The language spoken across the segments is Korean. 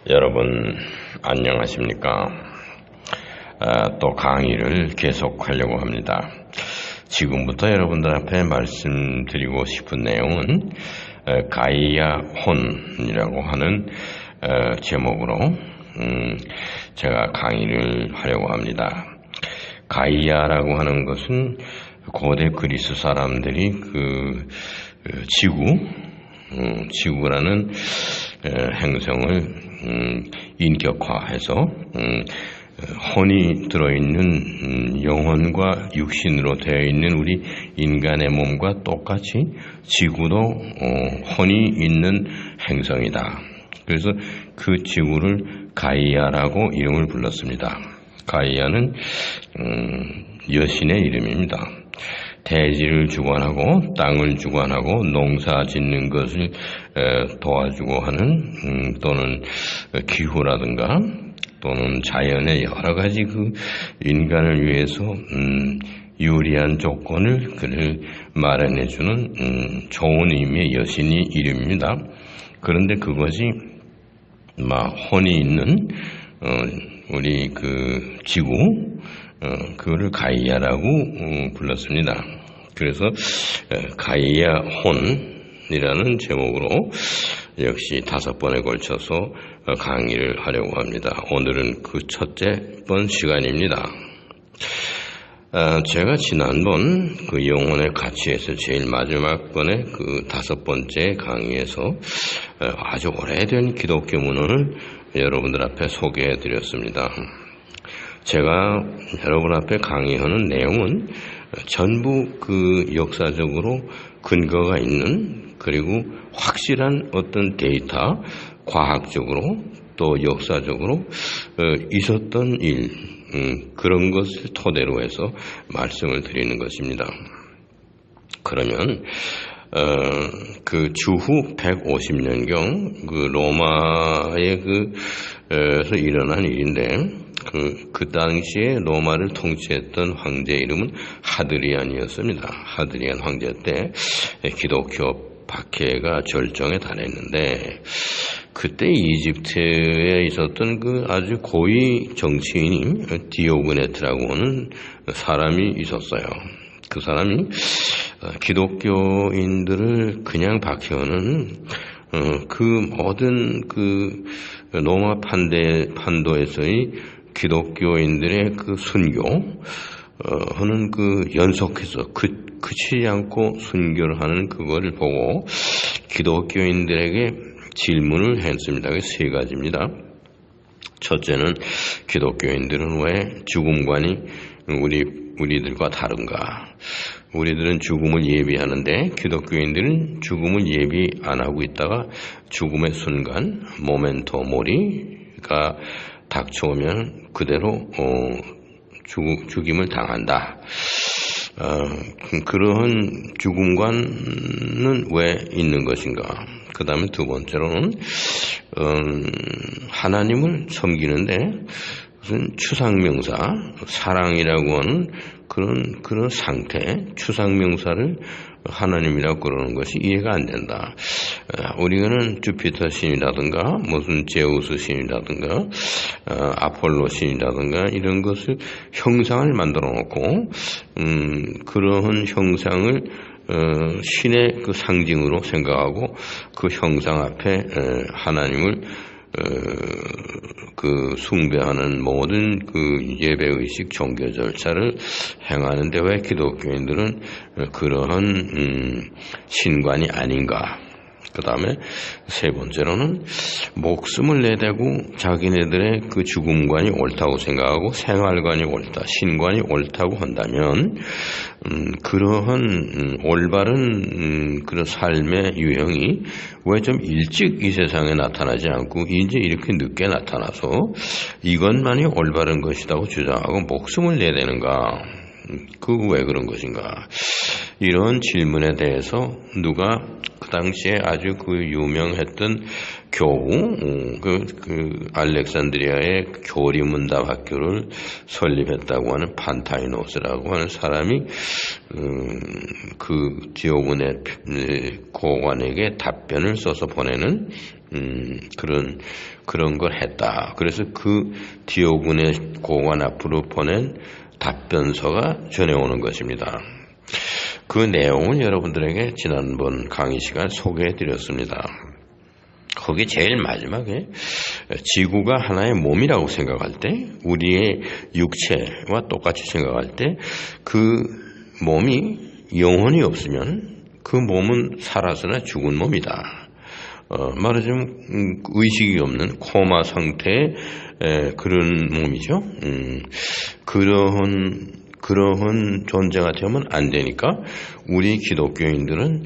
여러분 안녕하십니까? 또 강의를 계속하려고 합니다. 지금부터 여러분들 앞에 말씀드리고 싶은 내용은 가이아 혼이라고 하는 제목으로 제가 강의를 하려고 합니다. 가이아라고 하는 것은 고대 그리스 사람들이 지구라는 행성을 인격화해서 혼이 들어있는 영혼과 육신으로 되어 있는 우리 인간의 몸과 똑같이 지구도 혼이 있는 행성이다. 그래서 그 지구를 가이아라고 이름을 불렀습니다. 가이아는 여신의 이름입니다. 대지를 주관하고 땅을 주관하고 농사 짓는 것을 도와주고 하는 또는 기후라든가 또는 자연의 여러 가지 인간을 위해서 유리한 조건을 마련해주는 좋은 의미의 여신이 이름입니다. 그런데 그것이 혼이 있는 우리 지구 그거를 가이아라고 불렀습니다. 그래서 가이아 혼이라는 제목으로 역시 5번에 걸쳐서 강의를 하려고 합니다. 오늘은 그 첫째 번 시간입니다. 제가 지난번 영혼의 가치에서 제일 마지막 번에 5번째 강의에서 아주 오래된 기독교 문헌을 여러분들 앞에 소개해 드렸습니다. 제가 여러분 앞에 강의하는 내용은 전부 역사적으로 근거가 있는 그리고 확실한 어떤 데이터, 과학적으로 또 역사적으로 있었던 일, 그런 것을 토대로 해서 말씀을 드리는 것입니다. 그러면 주후 150년경 로마의 에서 일어난 일인데 그 당시에 로마를 통치했던 황제 이름은 하드리안이었습니다. 하드리안 황제 때 기독교 박해가 절정에 달했는데 그때 이집트에 있었던 아주 고위 정치인인 디오그네트라고 하는 사람이 있었어요. 그 사람이 기독교인들을 그냥 박해하는 모든 로마 판도에서의 기독교인들의 순교 하는 연속해서 그치지 않고 순교를 하는 그거를 보고 기독교인들에게 질문을 했습니다. 3가지입니다. 첫째는 기독교인들은 왜 죽음관이 우리들과 다른가? 우리들은 죽음을 예비하는데 기독교인들은 죽음을 예비 안 하고 있다가 죽음의 순간 모멘토 모리가 닥쳐오면 그대로 죽임을 당한다. 그러한 죽음관은 왜 있는 것인가? 그 다음에 2번째로는 하나님을 섬기는데 무슨 추상명사, 사랑이라고 하는 그런 상태, 추상명사를 하나님이라고 그러는 것이 이해가 안 된다. 우리는 주피터 신이라든가 무슨 제우스 신이라든가 아폴로 신이라든가 이런 것을 형상을 만들어 놓고 그러한 형상을 신의 상징으로 생각하고 그 형상 앞에 하나님을 숭배하는 모든 예배의식 종교 절차를 행하는데 왜 기독교인들은 그러한 신관이 아닌가? 그 다음에 3번째로는 목숨을 내대고 자기네들의 죽음관이 옳다고 생각하고 생활관이 옳다, 신관이 옳다고 한다면 그러한 올바른 그런 삶의 유형이 왜 좀 일찍 이 세상에 나타나지 않고 이제 이렇게 늦게 나타나서 이것만이 올바른 것이라고 주장하고 목숨을 내대는가? 왜 그런 것인가? 이런 질문에 대해서 누가 그 당시에 아주 그 유명했던 교우, 그 알렉산드리아의 교리문답 학교를 설립했다고 하는 판타이노스라고 하는 사람이 그 디오군의 고관에게 답변을 써서 보내는 그런 걸 했다. 그래서 그 디오군의 고관 앞으로 보낸 답변서가 전해오는 것입니다. 그 내용은 여러분들에게 지난번 강의 시간 소개해드렸습니다. 거기 제일 마지막에 지구가 하나의 몸이라고 생각할 때, 우리의 육체와 똑같이 생각할 때 그 몸이 영혼이 없으면 그 몸은 살아서나 죽은 몸이다. 말하자면 의식이 없는 코마 상태의 그런 몸이죠. 그러한 존재가 되면 안 되니까 우리 기독교인들은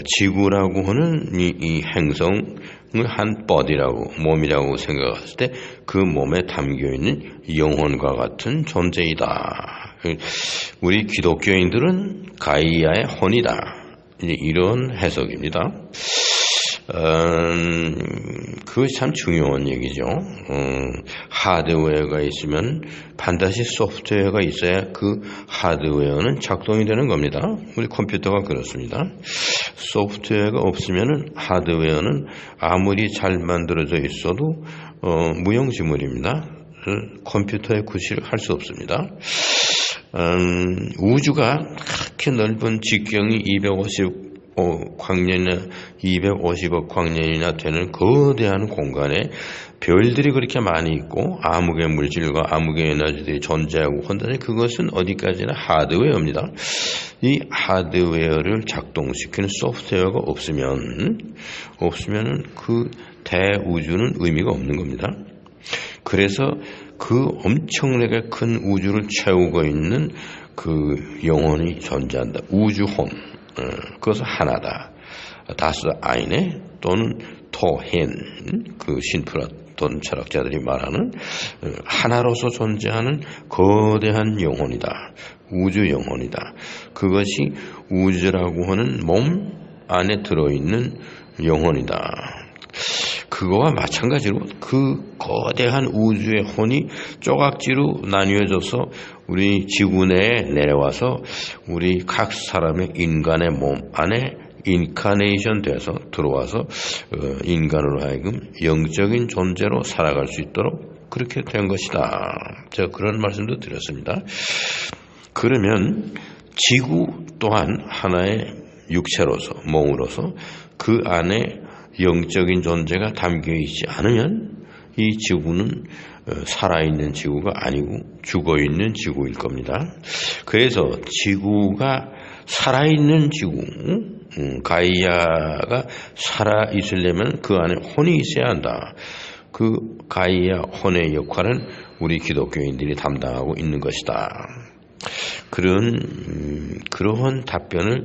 지구라고 하는 이 행성을 한 body라고, 몸이라고 생각했을 때 그 몸에 담겨있는 영혼과 같은 존재이다. 우리 기독교인들은 가이아의 혼이다. 이런 해석입니다. 그것이 참 중요한 얘기죠. 하드웨어가 있으면 반드시 소프트웨어가 있어야 그 하드웨어는 작동이 되는 겁니다. 우리 컴퓨터가 그렇습니다. 소프트웨어가 없으면 하드웨어는 아무리 잘 만들어져 있어도 무용지물입니다. 컴퓨터의 구실을 할 수 없습니다. 우주가 그렇게 넓은 직경이 250억 광년이나 되는 거대한 공간에 별들이 그렇게 많이 있고 암흑의 물질과 암흑의 에너지들이 존재하고 한다니 그것은 어디까지나 하드웨어입니다. 이 하드웨어를 작동시키는 소프트웨어가 없으면 그 대우주는 의미가 없는 겁니다. 그래서 그 엄청나게 큰 우주를 채우고 있는 그 영혼이 존재한다. 우주혼. 그것은 하나다. 다스 아이네 또는 토헨, 그 신프라톤 철학자들이 말하는 하나로서 존재하는 거대한 영혼이다. 우주 영혼이다. 그것이 우주라고 하는 몸 안에 들어있는 영혼이다. 그거와 마찬가지로 그 거대한 우주의 혼이 조각지로 나뉘어져서 우리 지구 내에 내려와서 우리 각 사람의 인간의 몸 안에 인카네이션 돼서 들어와서 인간으로 하여금 영적인 존재로 살아갈 수 있도록 그렇게 된 것이다. 제가 그런 말씀도 드렸습니다. 그러면 지구 또한 하나의 육체로서, 몸으로서 그 안에 영적인 존재가 담겨있지 않으면 이 지구는 살아있는 지구가 아니고 죽어있는 지구일 겁니다. 그래서 지구가 살아있는 지구, 가이아가 살아있으려면 그 안에 혼이 있어야 한다. 그 가이아 혼의 역할은 우리 기독교인들이 담당하고 있는 것이다. 그러한 답변을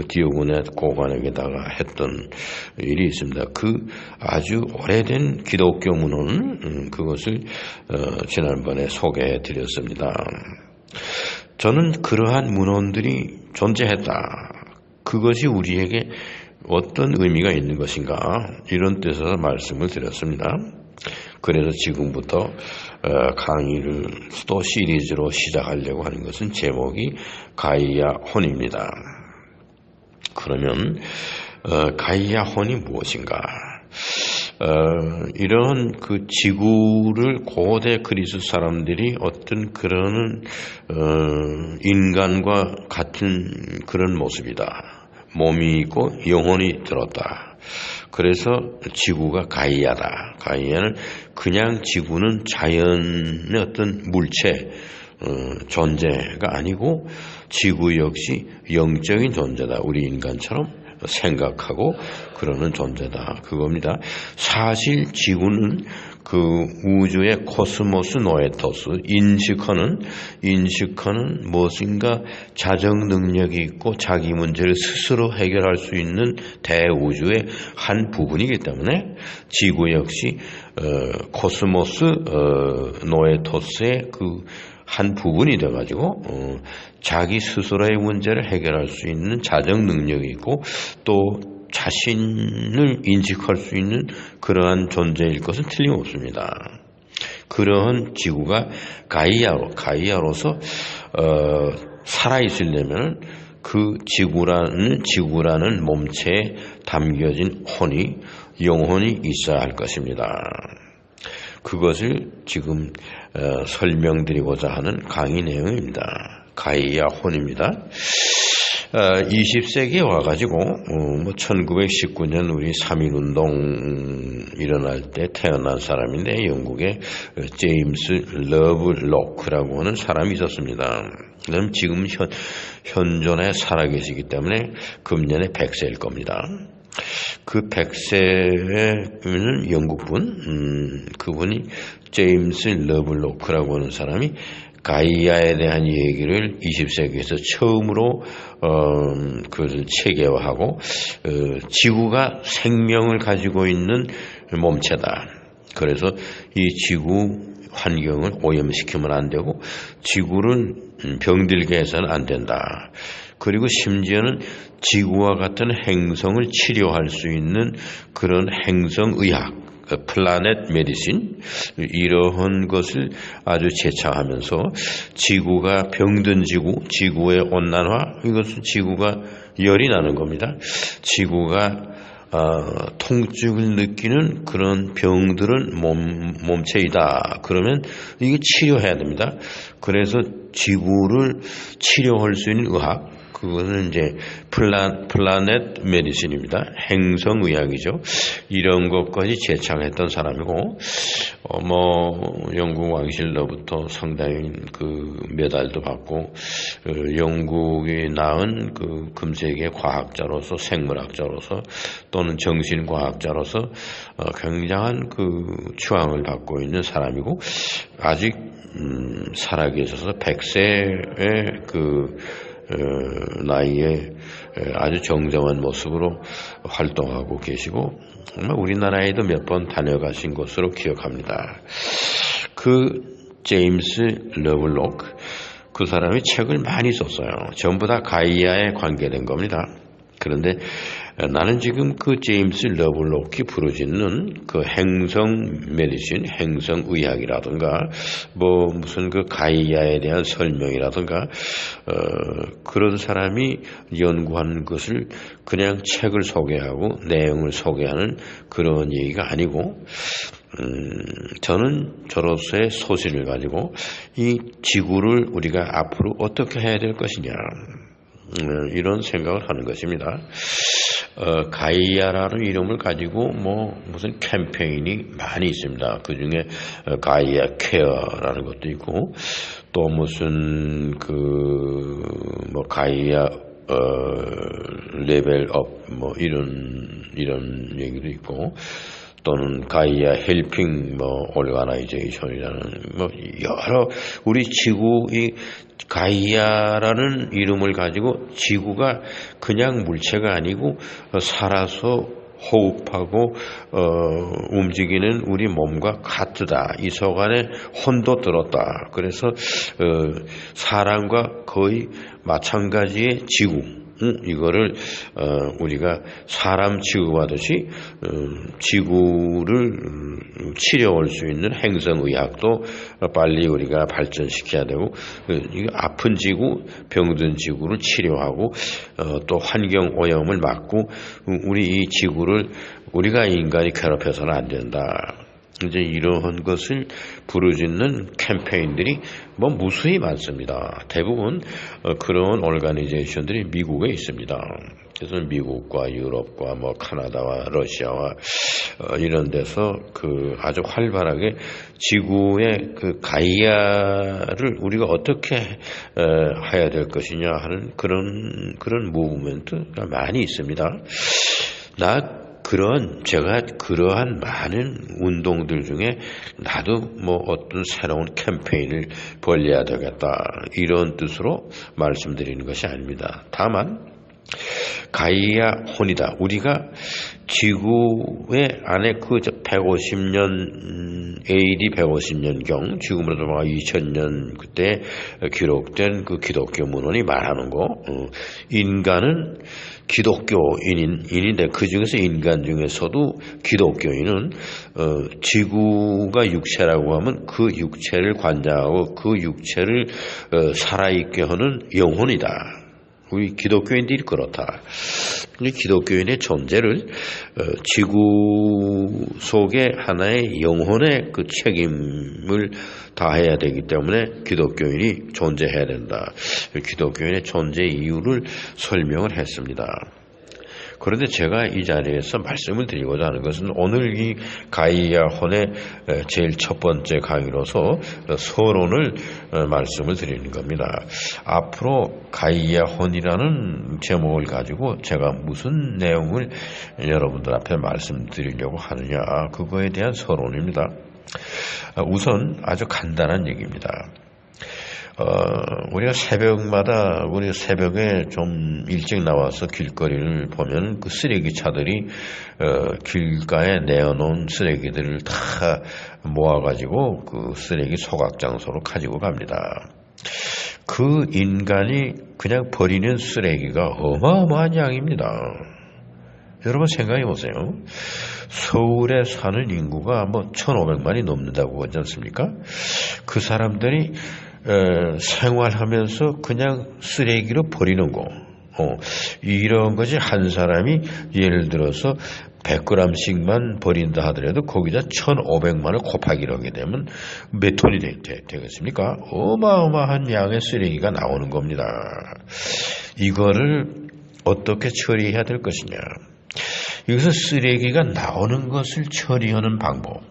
디오곤의 고관에게다가 했던 일이 있습니다. 그 아주 오래된 기독교 문헌은 그것을 지난번에 소개해 드렸습니다. 저는 그러한 문헌들이 존재했다. 그것이 우리에게 어떤 의미가 있는 것인가 이런 뜻에서 말씀을 드렸습니다. 그래서 지금부터 강의를 또 시리즈로 시작하려고 하는 것은 제목이 가이아 혼입니다. 그러면 가이아 혼이 무엇인가? 이런 그 지구를 고대 그리스 사람들이 어떤 그런 인간과 같은 그런 모습이다. 몸이 있고 영혼이 들었다. 그래서 지구가 가이아다. 가이아는 그냥 지구는 자연의 어떤 물체 존재가 아니고 지구 역시 영적인 존재다. 우리 인간처럼 생각하고 그러는 존재다. 그겁니다. 사실 지구는 그 우주의 코스모스 노에토스, 인식하는 무엇인가 자정 능력이 있고 자기 문제를 스스로 해결할 수 있는 대우주의 한 부분이기 때문에 지구 역시 코스모스 노에토스의 그 한 부분이 돼가지고 자기 스스로의 문제를 해결할 수 있는 자정 능력이 있고 또 자신을 인식할 수 있는 그러한 존재일 것은 틀림없습니다. 그러한 지구가 가이아로서 살아있으려면 그 지구라는 몸체에 담겨진 영혼이 있어야 할 것입니다. 그것을 지금 설명드리고자 하는 강의 내용입니다. 가이아 혼입니다. 20세기에 와가지고 1919년 우리 3.1운동 일어날 때 태어난 사람인데 영국의 제임스 러블로크라고 하는 사람이 있었습니다. 그럼 지금 현존에 살아계시기 때문에 금년에 100세일 겁니다. 그 100세는 영국분, 그분이 제임스 러블로크라고 하는 사람이 가이아에 대한 얘기를 20세기에서 처음으로 그것을 체계화하고 지구가 생명을 가지고 있는 몸체다. 그래서 이 지구 환경을 오염시키면 안 되고 지구를 병들게 해서는 안 된다. 그리고 심지어는 지구와 같은 행성을 치료할 수 있는 그런 행성의학, 플라넷 메디신, 이러한 것을 아주 제창하면서 지구가 병든 지구의 온난화, 이것은 지구가 열이 나는 겁니다. 지구가 통증을 느끼는 그런 병들은 몸체이다. 그러면 이게 치료해야 됩니다. 그래서 지구를 치료할 수 있는 의학, 그거는 이제 플라넷 메디신입니다. 행성의학이죠. 이런 것까지 제창했던 사람이고, 영국 왕실로부터 상당히 그 메달도 받고, 영국이 낳은 그 금세기의 과학자로서, 생물학자로서, 또는 정신과학자로서 굉장한 그 추앙을 받고 있는 사람이고, 아직 살아계셔서 100세의 나이에 아주 정정한 모습으로 활동하고 계시고 우리나라에도 몇 번 다녀가신 것으로 기억합니다. 그 제임스 러블로크, 그 사람이 책을 많이 썼어요. 전부 다 가이아에 관계된 겁니다. 그런데 나는 지금 그 제임스 러블로크가 부르짖는 그 행성 메디신, 행성 의학이라든가 무슨 그 가이아에 대한 설명이라든가 그런 사람이 연구한 것을 그냥 책을 소개하고 내용을 소개하는 그런 얘기가 아니고 저는 저로서의 소신을 가지고 이 지구를 우리가 앞으로 어떻게 해야 될 것이냐 이런 생각을 하는 것입니다. 가이아라는 이름을 가지고 무슨 캠페인이 많이 있습니다. 그 중에 가이아 케어라는 것도 있고 또 무슨 가이아 레벨업 이런 얘기도 있고 또는 가이아 헬핑 오르가나이제이션이라는 여러 우리 지구의 가이아라는 이름을 가지고 지구가 그냥 물체가 아니고 살아서 호흡하고 움직이는 우리 몸과 같다. 이 속 안에 혼도 들었다. 그래서 사람과 거의 마찬가지의 지구 이거를 우리가 사람 취급하듯이 지구를 치료할 수 있는 행성의학도 빨리 우리가 발전시켜야 되고 이 아픈 지구, 병든 지구를 치료하고 또 환경 오염을 막고 우리 이 지구를 우리가 인간이 괴롭혀서는 안 된다. 이제 이러한 것을 부르짖는 캠페인들이 무수히 많습니다. 대부분 그런 오르가니제이션들이 미국에 있습니다. 그래서 미국과 유럽과 카나다와 러시아와 이런 데서 아주 활발하게 지구의 가이아를 우리가 어떻게 해야 될 것이냐 하는 그런 무브먼트가 많이 있습니다. 제가 그러한 많은 운동들 중에 나도 어떤 새로운 캠페인을 벌려야 되겠다 이런 뜻으로 말씀드리는 것이 아닙니다. 다만 가이아 혼이다. 우리가 지구의 안에 그 150년 AD 150년경 지금으로도 2000년 그때 기록된 그 기독교 문헌이 말하는 거, 인간은 기독교인인데 그 중에서 인간 중에서도 기독교인은 지구가 육체라고 하면 그 육체를 관장하고 그 육체를 살아있게 하는 영혼이다. 우리 기독교인들이 그렇다. 우리 기독교인의 존재를 지구 속에 하나의 영혼의 그 책임을 다해야 되기 때문에 기독교인이 존재해야 된다. 기독교인의 존재 이유를 설명을 했습니다. 그런데 제가 이 자리에서 말씀을 드리고자 하는 것은 오늘 이 가이아 혼의 제일 첫 번째 강의로서 서론을 말씀을 드리는 겁니다. 앞으로 가이아 혼이라는 제목을 가지고 제가 무슨 내용을 여러분들 앞에 말씀드리려고 하느냐, 그거에 대한 서론입니다. 우선 아주 간단한 얘기입니다. 우리가 새벽에 좀 일찍 나와서 길거리를 보면 그 쓰레기 차들이 길가에 내어놓은 쓰레기들을 다 모아가지고 그 쓰레기 소각장소로 가지고 갑니다. 그 인간이 그냥 버리는 쓰레기가 어마어마한 양입니다. 여러분 생각해 보세요. 서울에 사는 인구가 1,500만이 넘는다고 하지 않습니까? 그 사람들이 생활하면서 그냥 쓰레기로 버리는 거, 이런 것이 한 사람이 예를 들어서 100g씩만 버린다 하더라도 거기다 1,500만을 곱하기를 하게 되면 몇 톤이 되겠습니까? 어마어마한 양의 쓰레기가 나오는 겁니다. 이거를 어떻게 처리해야 될 것이냐? 여기서 쓰레기가 나오는 것을 처리하는 방법,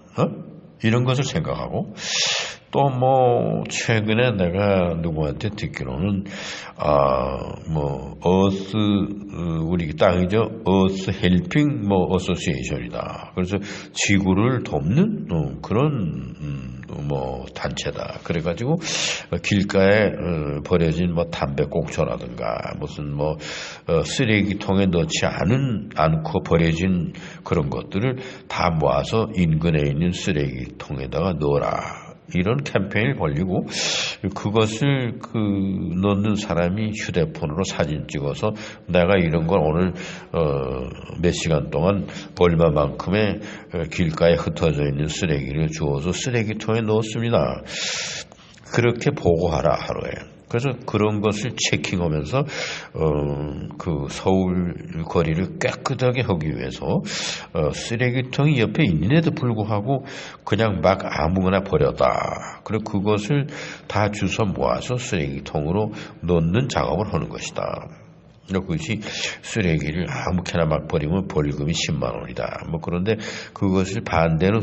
이런 것을 생각하고, 또 최근에 내가 누구한테 듣기로는 우리 땅이죠, 어스 헬핑 어소시에이션이다. 그래서 지구를 돕는 그런 단체다. 그래가지고 길가에 버려진 담배꽁초라든가 무슨 쓰레기통에 넣지 않고 버려진 그런 것들을 다 모아서 인근에 있는 쓰레기통에다가 넣어라. 이런 캠페인을 벌리고 그것을 넣는 사람이 휴대폰으로 사진 찍어서 내가 이런 걸 오늘 몇 시간 동안 얼마만큼의 길가에 흩어져 있는 쓰레기를 주워서 쓰레기통에 넣었습니다. 그렇게 보고하라 하루에. 그래서 그런 것을 체킹하면서 그 서울 거리를 깨끗하게 하기 위해서 쓰레기통이 옆에 있는데도 불구하고 그냥 막 아무거나 버렸다. 그리고 그것을 다 주워 모아서 쓰레기통으로 넣는 작업을 하는 것이다. 그것이 쓰레기를 아무렇게나 막 버리면 벌금이 10만 원이다. 그런데 그것을 반대로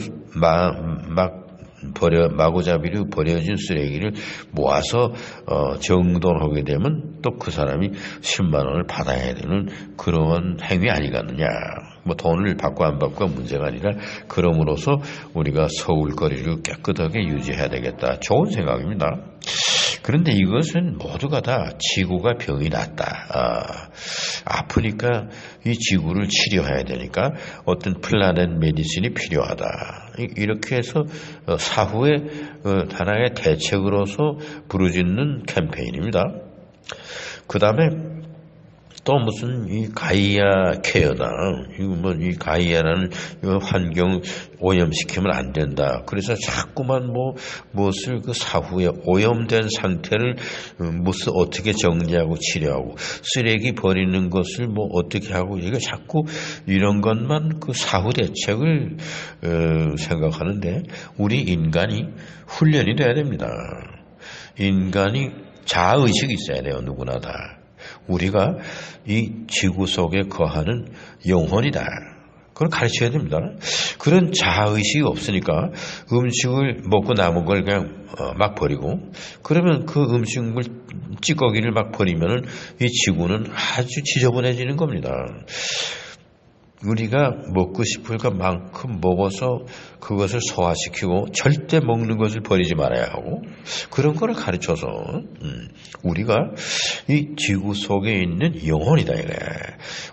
마구잡이로 버려진 쓰레기를 모아서 정돈하게 되면 또 그 사람이 10만 원을 받아야 되는 그런 행위 아니겠느냐. 돈을 받고 안 받고가 문제가 아니라 그럼으로써 우리가 서울 거리를 깨끗하게 유지해야 되겠다. 좋은 생각입니다. 그런데 이것은 모두가 다 지구가 병이 났다. 아프니까 이 지구를 치료해야 되니까 어떤 플라넷 메디신이 필요하다. 이렇게 해서 사후에 하나의 대책으로서 부르짖는 캠페인입니다. 그 다음에 또 무슨 이 가이아 케어다. 이 가이아라는 환경 오염시키면 안 된다. 그래서 자꾸만 무엇을 그 사후에 오염된 상태를 무슨 어떻게 정리하고 치료하고 쓰레기 버리는 것을 어떻게 하고 이거 자꾸 이런 것만 그 사후 대책을 생각하는데 우리 인간이 훈련이 돼야 됩니다. 인간이 자아의식이 있어야 돼요. 누구나 다. 우리가 이 지구 속에 거하는 영혼이다. 그걸 가르쳐야 됩니다. 그런 자아의식이 없으니까 음식을 먹고 남은 걸 그냥 막 버리고 그러면 그 음식물 찌꺼기를 막 버리면은 이 지구는 아주 지저분해지는 겁니다. 우리가 먹고 싶을 것만큼 먹어서 그것을 소화시키고 절대 먹는 것을 버리지 말아야 하고, 그런 거를 가르쳐서 우리가 이 지구 속에 있는 영혼이다 이래.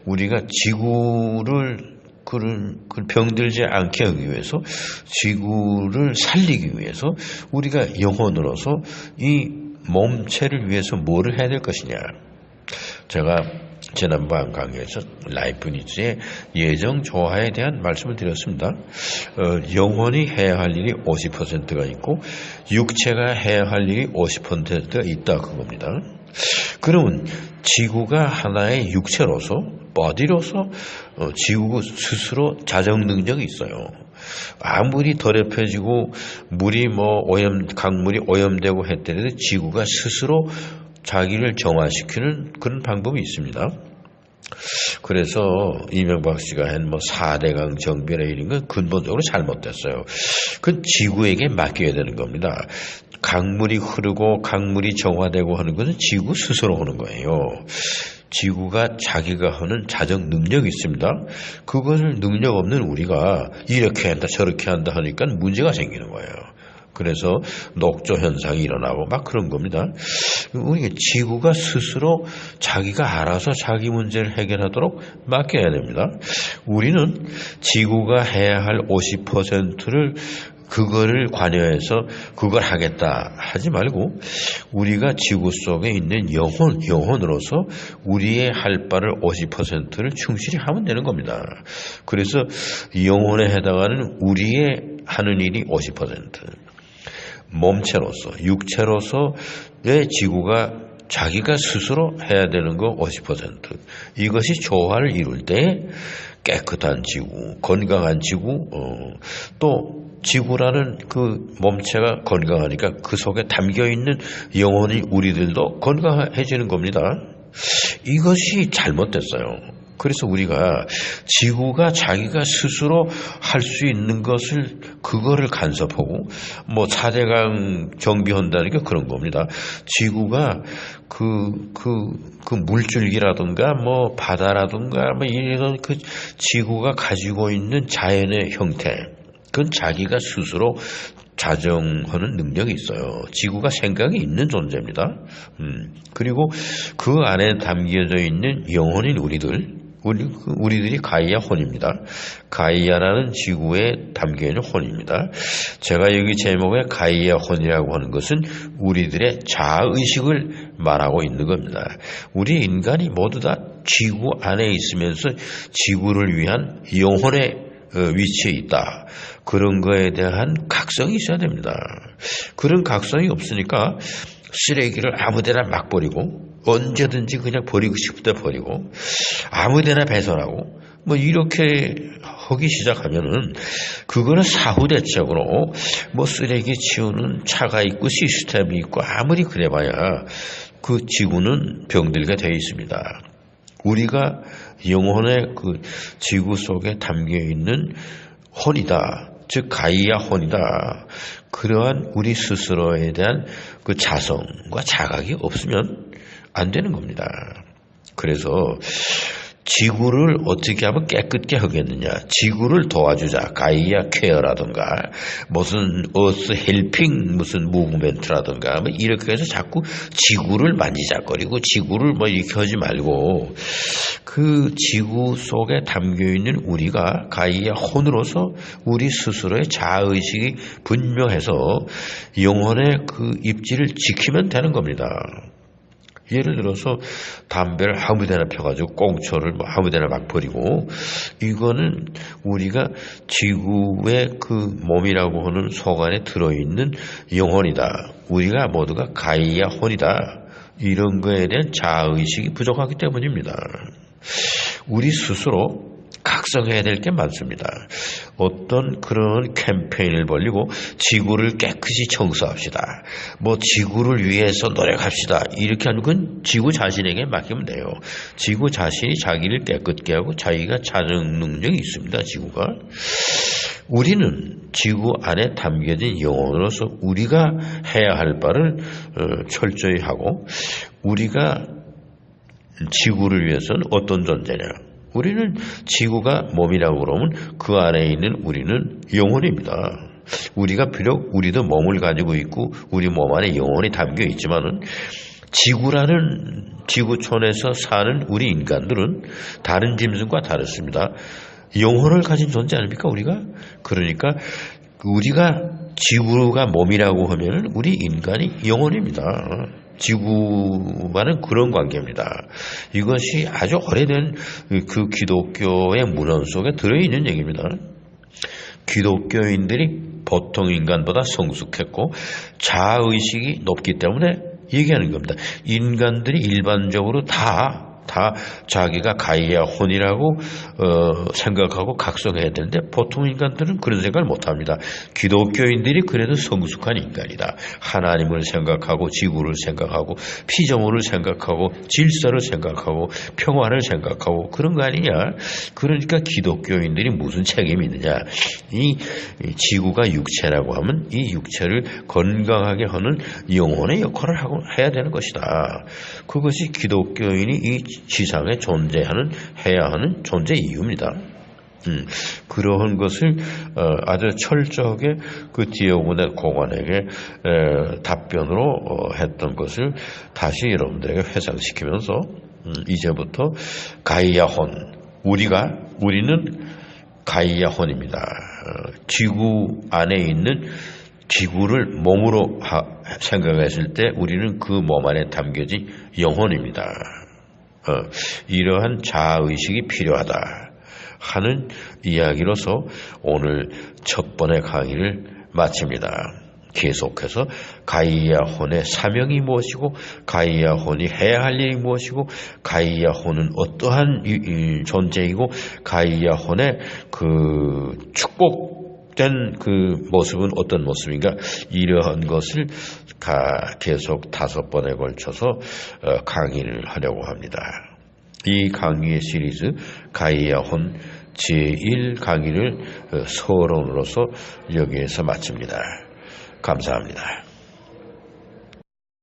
우리가 지구를 병들지 않게 하기 위해서, 지구를 살리기 위해서 우리가 영혼으로서 이 몸체를 위해서 뭐를 해야 될 것이냐. 제가 지난번 강의에서 라이프니츠의 예정 조화에 대한 말씀을 드렸습니다. 영혼이 해야 할 일이 50%가 있고 육체가 해야 할 일이 50%가 있다 그겁니다. 그러면 지구가 하나의 육체로서, body로서 지구 스스로 자정 능력이 있어요. 아무리 더럽혀지고 강물이 오염되고 했더라도 지구가 스스로 자기를 정화시키는 그런 방법이 있습니다. 그래서 이명박 씨가 한 4대강 정비나 이런 건 근본적으로 잘못됐어요. 그건 지구에게 맡겨야 되는 겁니다. 강물이 흐르고 강물이 정화되고 하는 것은 지구 스스로 하는 거예요. 지구가 자기가 하는 자정 능력이 있습니다. 그것을 능력 없는 우리가 이렇게 한다 저렇게 한다 하니까 문제가 생기는 거예요. 그래서 녹조 현상이 일어나고 막 그런 겁니다. 우리 지구가 스스로 자기가 알아서 자기 문제를 해결하도록 맡겨야 됩니다. 우리는 지구가 해야 할 50%를 그거를 관여해서 그걸 하겠다 하지 말고, 우리가 지구 속에 있는 영혼으로서 우리의 할 바를 50%를 충실히 하면 되는 겁니다. 그래서 영혼에 해당하는 우리의 하는 일이 50%, 몸체로서, 육체로서의 지구가 자기가 스스로 해야 되는 거 50%. 이것이 조화를 이룰 때 깨끗한 지구, 건강한 지구, 또 지구라는 그 몸체가 건강하니까 그 속에 담겨있는 영혼이 우리들도 건강해지는 겁니다. 이것이 잘못됐어요. 그래서 우리가 지구가 자기가 스스로 할 수 있는 것을 그거를 간섭하고 4대강 정비한다는 게 그런 겁니다. 지구가 그 물줄기라든가 바다라든가 이런 그 지구가 가지고 있는 자연의 형태, 그건 자기가 스스로 자정하는 능력이 있어요. 지구가 생각이 있는 존재입니다. 그리고 그 안에 담겨져 있는 영혼인 우리들이 가이아 혼입니다. 가이아라는 지구에 담겨있는 혼입니다. 제가 여기 제목에 가이아 혼이라고 하는 것은 우리들의 자아의식을 말하고 있는 겁니다. 우리 인간이 모두 다 지구 안에 있으면서 지구를 위한 영혼의 위치에 있다. 그런 거에 대한 각성이 있어야 됩니다. 그런 각성이 없으니까 쓰레기를 아무데나 막 버리고, 언제든지 그냥 버리고 싶을 때 버리고, 아무데나 배설하고 이렇게 하기 시작하면은 그거는 사후대책으로 쓰레기 치우는 차가 있고 시스템이 있고 아무리 그래봐야 그 지구는 병들게 되어 있습니다. 우리가 영혼의 그 지구 속에 담겨있는 혼이다. 즉 가이아 혼이다. 그러한 우리 스스로에 대한 그 자성과 자각이 없으면 안 되는 겁니다. 그래서 지구를 어떻게 하면 깨끗게 하겠느냐. 지구를 도와주자. 가이아 케어라든가 무슨 어스 헬핑 무슨 무브멘트라든가 이렇게 해서 자꾸 지구를 만지작거리고 지구를 이렇게 하지 말고, 그 지구 속에 담겨있는 우리가 가이아 혼으로서 우리 스스로의 자아의식이 분명해서 영혼의 그 입지를 지키면 되는 겁니다. 예를 들어서 담배를 아무데나 펴가지고 꽁초를 아무데나 막 버리고, 이거는 우리가 지구의 그 몸이라고 하는 속 안에 들어있는 영혼이다. 우리가 모두가 가이아 혼이다. 이런 거에 대한 자아의식이 부족하기 때문입니다. 우리 스스로 각성해야 될 게 많습니다. 어떤 그런 캠페인을 벌리고 지구를 깨끗이 청소합시다. 지구를 위해서 노력합시다. 이렇게 하는 건 지구 자신에게 맡기면 돼요. 지구 자신이 자기를 깨끗게 하고 자기가 자정 능력이 있습니다. 지구가. 우리는 지구 안에 담겨진 영혼으로서 우리가 해야 할 바를 철저히 하고, 우리가 지구를 위해서는 어떤 존재냐. 우리는 지구가 몸이라고 그러면 그 안에 있는 우리는 영혼입니다. 우리가 비록 우리도 몸을 가지고 있고 우리 몸 안에 영혼이 담겨 있지만은 지구라는 지구촌에서 사는 우리 인간들은 다른 짐승과 다릅니다. 영혼을 가진 존재 아닙니까 우리가? 그러니까 우리가 지구가 몸이라고 하면 우리 인간이 영혼입니다. 지구와는 그런 관계입니다. 이것이 아주 오래된 그 기독교의 문헌 속에 들어있는 얘기입니다. 기독교인들이 보통 인간보다 성숙했고 자아의식이 높기 때문에 얘기하는 겁니다. 인간들이 일반적으로 다 자기가 가이아 혼이라고 생각하고 각성해야 되는데 보통 인간들은 그런 생각을 못합니다. 기독교인들이 그래도 성숙한 인간이다. 하나님을 생각하고 지구를 생각하고 피조물을 생각하고 질서를 생각하고 평화를 생각하고 그런 거 아니냐. 그러니까 기독교인들이 무슨 책임이 있느냐. 이 지구가 육체라고 하면 이 육체를 건강하게 하는 영혼의 역할을 해야 되는 것이다. 그것이 기독교인이 이 지상에 해야 하는 존재 이유입니다. 그러한 것을 아주 철저하게 그 디오고네 고관에게 답변으로 했던 것을 다시 여러분들에게 회상시키면서 이제부터 가이아혼, 우리는 가이아혼입니다. 지구 안에 있는 지구를 몸으로 생각했을 때 우리는 그 몸 안에 담겨진 영혼입니다. 이러한 자아의식이 필요하다 하는 이야기로서 오늘 첫 번의 강의를 마칩니다. 계속해서 가이아혼의 사명이 무엇이고 가이아혼이 해야 할 일이 무엇이고 가이아혼은 어떠한 존재이고 가이아혼의 그 축복된 그 모습은 어떤 모습인가 이러한 것을 계속 5번에 걸쳐서 강의를 하려고 합니다. 이 강의의 시리즈 가이아혼 제1 강의를 서론으로서 여기에서 마칩니다. 감사합니다.